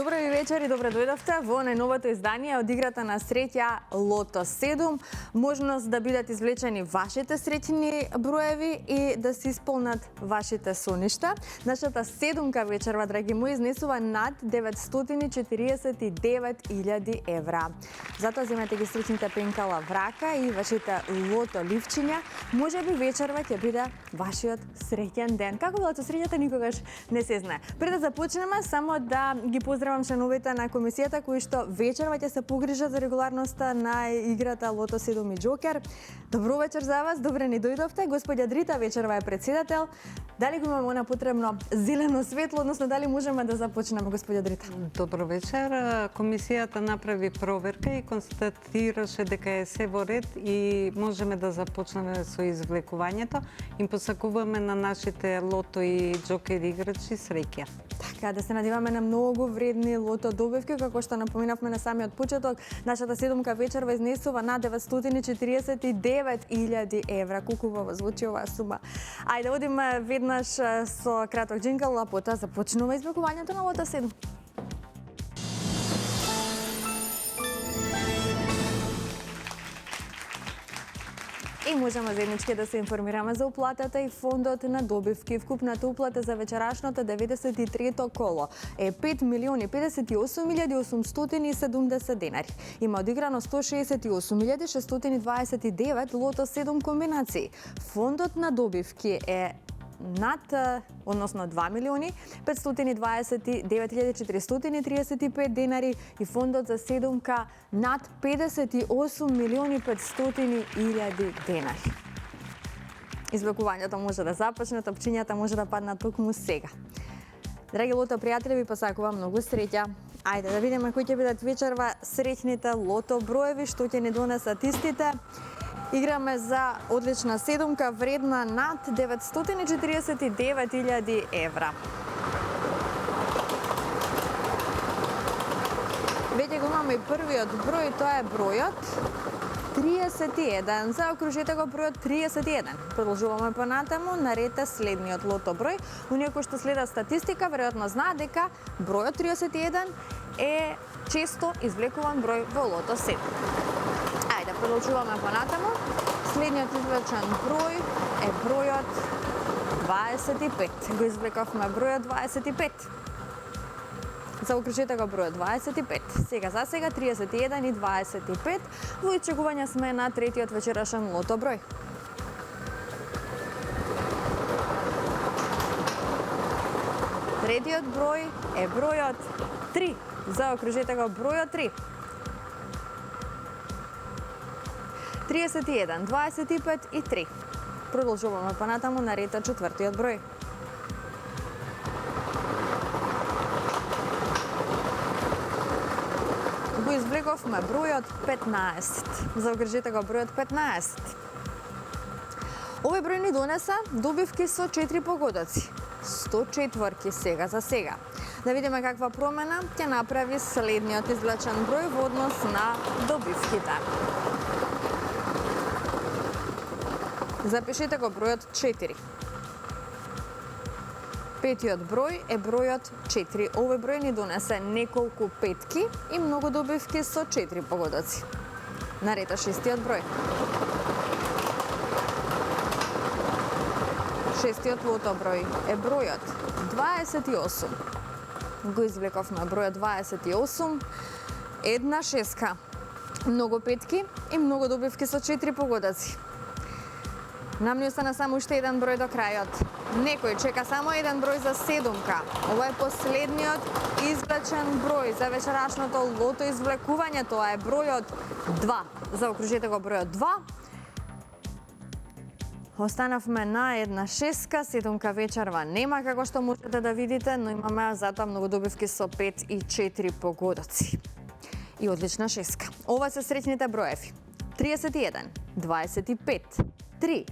Добро ви вечер и добре дојдовте во најновото издание од играта на среќа Лото 7. Можност да бидат извлечени вашите среќни броеви и да се исполнат вашите соништа. Нашата седумка вечерва, драги мои, изнесува над 949.000 евра. Затоа земете ги среќните пенкала в рака и вашите лото ливчиња. Може би вечерва ќе биде вашиот среќен ден. Како било среќата никогаш не се знае. Пред да започнеме, само да ги поздравам членовите на комисијата кои што вечерва ќе се погрижат за регуларноста на играта Лото 7 и Джокер. Добро вечер за вас, добре ни дојдовте. Господја Дрита вечерва е председател. Дали го имаме она потребно зелено светло, односно дали можеме да започнеме, господја Дрита? Добро вечер. Комисијата направи проверка и констатираше дека е се во ред и можеме да започнеме со извлекувањето. Им посакуваме на нашите лото и джокер играчи среќа. Така, да се надеваме на многу вредни лото добивки, како што напоминавме на самиот почеток. Нашата седумка вечерва изнесува на 949.000 евра. Колку убаво звучи оваа сума. Ајде, одиме веднаш со краток џингл, а потоа започнува извлекувањето на Лото 7. И можеме заеднички да се информираме за уплатата и фондот на добивки. Вкупната уплата за вечерашното 93-то коло е 5.058.870 денари. Има одиграно 168.629 лото 7 комбинации. Фондот на добивки е над, односно 2.529.435 денари и фондот за седумка над 58.500.000 денари. Извлекувањето може да започне, топчињата може да паднат токму сега. Драги лото пријатели, ви посакувам многу среќа. Ајде да видиме кои ќе бидат вечерва среќните лото броеви, што ќе ни донесат истите. Играме за одлична седумка вредна над 949.000 евра. Веќе го имаме и првиот број, тоа е бројот 31. Заокружете го бројот 31. Продолжуваме понатаму, наред е следниот лото број. Оние кои што следат статистика, веројатно знаат дека бројот 31 е често извлекуван број во лото 7. Ајде, продолжуваме понатаму. Следниот извлечен број е бројот 25. Го извлековме бројот 25. Заокружете го бројот 25. Сега за сега 31 и 25. Во очекување сме на третиот вечерашен лото број. Третиот број е бројот 3. Заокружете го бројот 3. 31, 25 и 3. Продолжуваме понатаму на ред четвртиот број. Го извлековме бројот 15. Заокружете го бројот 15. Овој број ни донеса добивки со 4 погодоци. 104 сега за сега. Да видиме каква промена ќе направи следниот извлечен број во однос на добивките. Запишете го бројот 4. Петиот број е бројот 4. Овој број ни донесе неколку петки и многу добивки со 4 погодоци. Наред е шестиот број. Шестиот лото број е бројот 28. Го извлековме бројот 28. Една шеска. Многу петки и многу добивки со 4 погодоци. Нам ни остана само уште еден број до крајот. Некој чека само еден број за седумка. Ова е последниот извлечен број за вечерашното лото извлекување. Тоа е бројот 2. Заокружете го бројот 2. Останавме на една шеска, седумка вечерва нема, како што можете да видите, но имаме затоа многу добивки со 5 и 4 погодоци. И одлична шеска. Ова се среќните броеви. 31, 25, 3,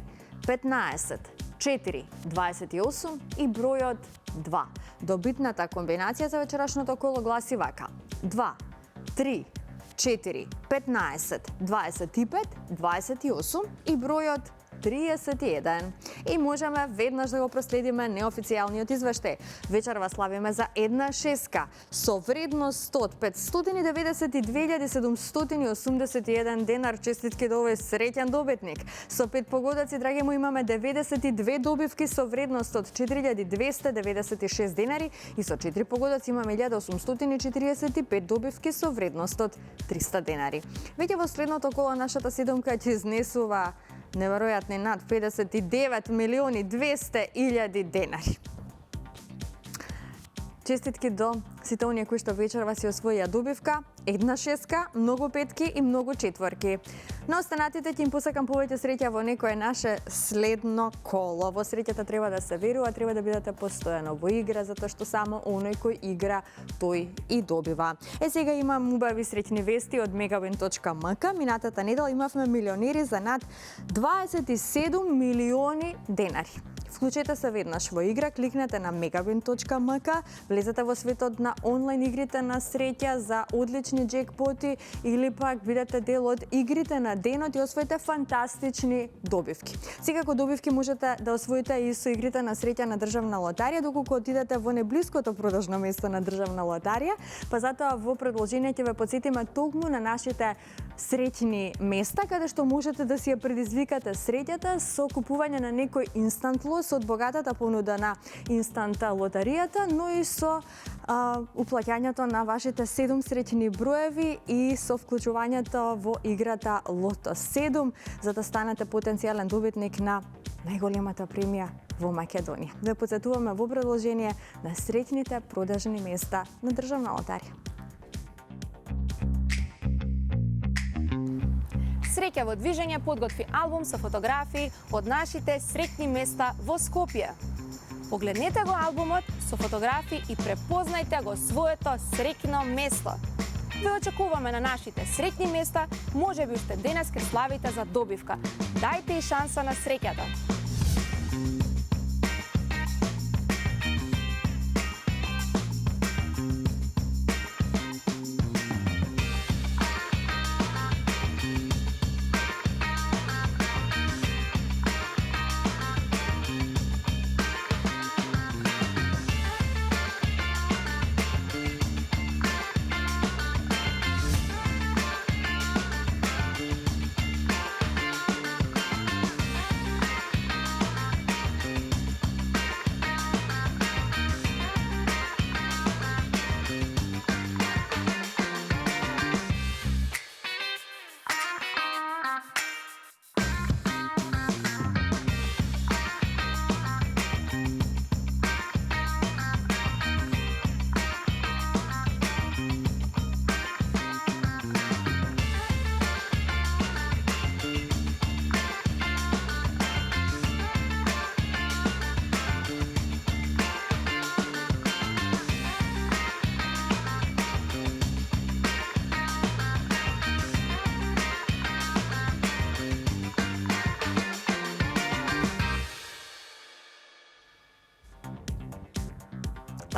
15, 4, 28 и бројот 2. Добитната комбинација за вечерашното коло гласи вака. 2, 3, 4, 15, 25, 28 и бројот 31. И можеме веднаш да го проследиме неофицијалниот извештај. Вечерва славиме за една шеска со вредност од 592.781 денар. Честитки до овој среќен добитник. Со 5 погодоци, драги мои, имаме 92 добивки со вредност од 4.296 денари и со 4 погодоци имаме 1.845 добивки со вредност од 300 денари. Веќе во следното коло нашата седомка ќе изнесува неверојатни над 59.200.000 денари. Честитки до сите оние кои што вечерва си освоија добивка, една шеска, многу петки и многу четворки. На останатите ќе им посакам повеќе среќа во некое наше следно коло. Во среќата треба да се верува, треба да бидете постојано во игра, затоа што само оној кој игра, тој и добива. Сега имам убави среќни вести од megawin.mk. Минатата недела имавме милионери за над 27 милиони денари. Вклучете се веднаш во игра, кликнете на megawin.mk, влезете во светот на онлайн игрите на среќа за одлични джекпоти или пак бидете дел од игрите на денот и освоите фантастични добивки. Секако добивки можете да освоите и со игрите на среќа на државна лотарија, доколку отидете во неблиското продажно место на државна лотарија, па затоа во продолжение ќе ве потсетиме токму на нашите среќни места, каде што можете да си ја предизвикате среќата со купување на некој инстант лот од богатата понуда на инстант лотаријата, но и со уплаќањето на вашите 7 среќни броеви и со вклучувањето во играта Лото 7, за да станете потенцијален добитник на најголемата премија во Македонија. Да потсетуваме во продолжение на среќните продажни места на државна лотарија. Среќа во движење подготви албум со фотографии од нашите среќни места во Скопје. Погледнете го албумот со фотографии и препознајте го своето среќно место. Ве очекуваме на нашите среќни места, можеби уште денес ке славите за добивка. Дајте и шанса на среќата.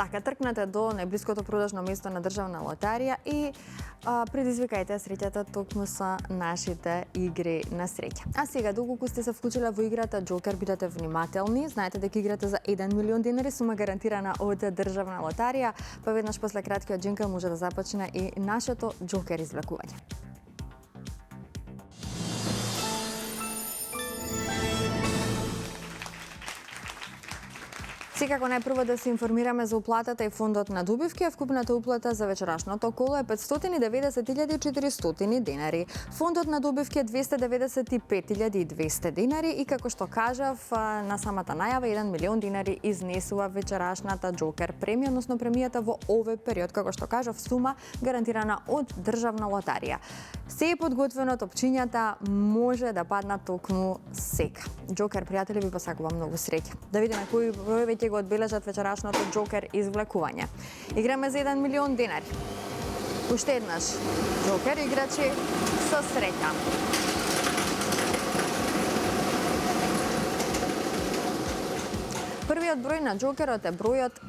Така, тркнете до најблиското продажно место на државна лотарија и предизвикајте среќата токму со нашите игри на среќа. А сега, доколку сте се вклучиле во играта Джокер, бидете внимателни. Знаете дека играте за 1 милион денари, сума гарантирана од државна лотарија, па веднаш после краткиот джинкл може да започне и нашето Джокер извлекување. Секако најпрво да се информираме за уплатата и фондот на добивки. Вкупната уплата за вечерашното коло е 590.400 денари. Фондот на добивки е 295.200 денари и како што кажав на самата најава 1 милион денари изнесува вечерашната Джокер премија, односно премијата во овој период, како што кажав, сума гарантирана од државна лотарија. Се е подготвено, топчињата може да паднат токму сега. Джокер, пријатели, ви посакувам многу среќа. Да видиме кои броеви ќе го одбележат вечерашното Джокер извлекување. Играме за 1 милион денари. Уште еднаш Джокер играчи со среќа. Првиот број на Джокерот е бројот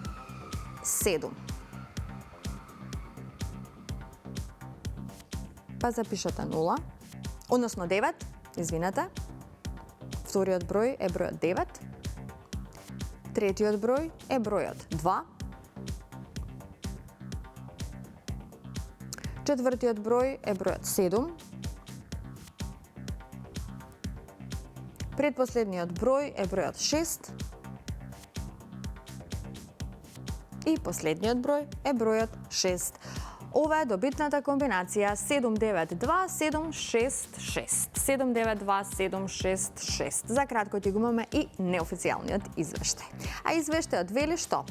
7. Па запишете 0, односно 9, извинете. Вториот број е бројот 9. Третиот број е бројот 2. Четвртиот број е бројот 7. Предпоследниот број е бројот 6. И последниот број е бројот 6. Ова е добитната комбинација 792-766. 792-766. За кратко ти го имаме и неофицијалниот извештај. А извештајот вели што?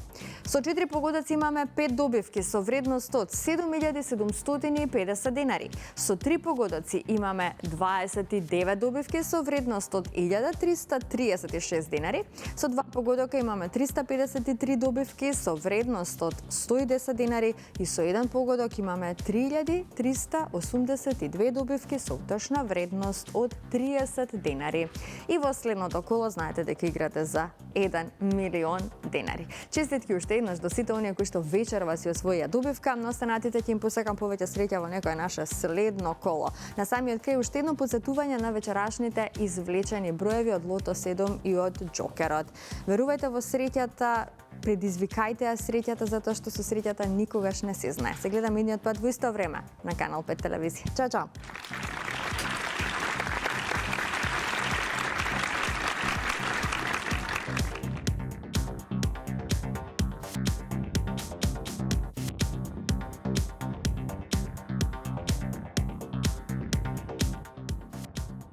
Со 4 погодаци имаме 5 добивки со вредност од 7750 денари. Со 3 погодаци имаме 29 добивки со вредност од 1336 денари. Со 2 погодока имаме 353 добивки со вредност од 110 денари и со 1 погодок имаме 3382 добивки со утрошна вредност од 30 денари. И во следното коло знаете дека играте за 1 милион денари. Честитки уште еднаш до сите оние кои што вечерва си освоија добивка, но останатите ќе им посакам повеќе среќа во некое наше следно коло. На самиот крај уште едно потсетување на вечерашните извлечени броеви од Лото 7 и од Џокерот. Верувајте во среќата, предизвикајте ја среќата, затоа што со среќата никогаш не се знае. Се гледаме идниот пат во исто време на Канал 5 телевизија. Чао, чао!